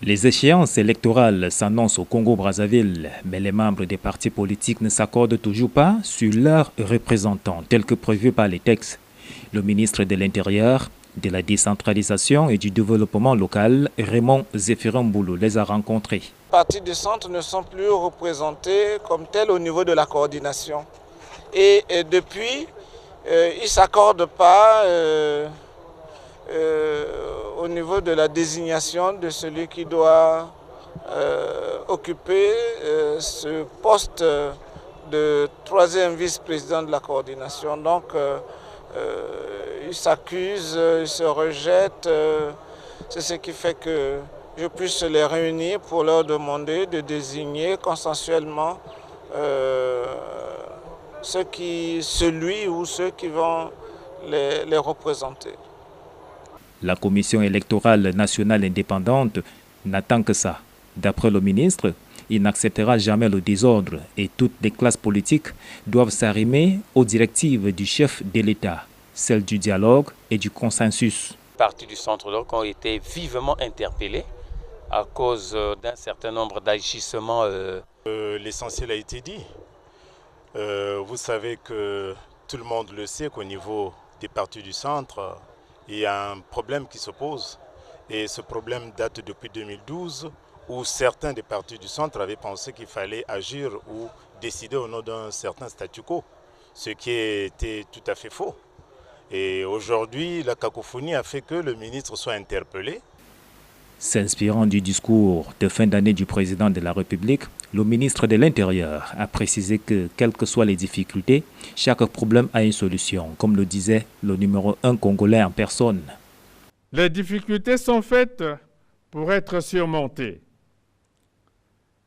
Les échéances électorales s'annoncent au Congo-Brazzaville, mais les membres des partis politiques ne s'accordent toujours pas sur leurs représentants, tels que prévus par les textes. Le ministre de l'Intérieur, de la décentralisation et du développement local, Raymond Zéphirin Boulou, les a rencontrés. Les partis du centre ne sont plus représentés comme tels au niveau de la coordination. Et depuis, ils ne s'accordent pas au niveau de la désignation de celui qui doit occuper ce poste de troisième vice-président de la coordination. Donc, ils s'accusent, ils se rejettent. C'est ce qui fait que je puisse les réunir pour leur demander de désigner consensuellement celui ou ceux qui vont les représenter. La Commission électorale nationale indépendante n'attend que ça. D'après le ministre, il n'acceptera jamais le désordre et toutes les classes politiques doivent s'arrimer aux directives du chef de l'État, celles du dialogue et du consensus. Les partis du centre donc ont été vivement interpellés à cause d'un certain nombre d'agissements. L'essentiel a été dit. Vous savez que tout le monde le sait qu'au niveau des partis du centre, il y a un problème qui se pose. Et ce problème date depuis 2012, où certains des partis du centre avaient pensé qu'il fallait agir ou décider au nom d'un certain statu quo, ce qui était tout à fait faux. Et aujourd'hui, la cacophonie a fait que le ministre soit interpellé. S'inspirant du discours de fin d'année du président de la République, le ministre de l'Intérieur a précisé que, quelles que soient les difficultés, chaque problème a une solution, comme le disait le numéro 1 congolais en personne. Les difficultés sont faites pour être surmontées.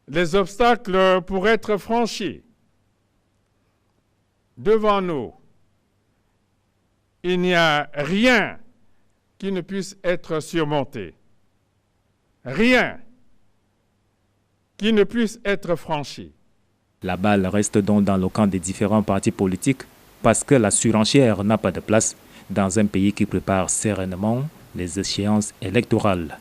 Les obstacles pour être franchis. Devant nous, il n'y a rien qui ne puisse être surmonté. Rien qui ne puisse être franchi. La balle reste donc dans le camp des différents partis politiques parce que la surenchère n'a pas de place dans un pays qui prépare sereinement les échéances électorales.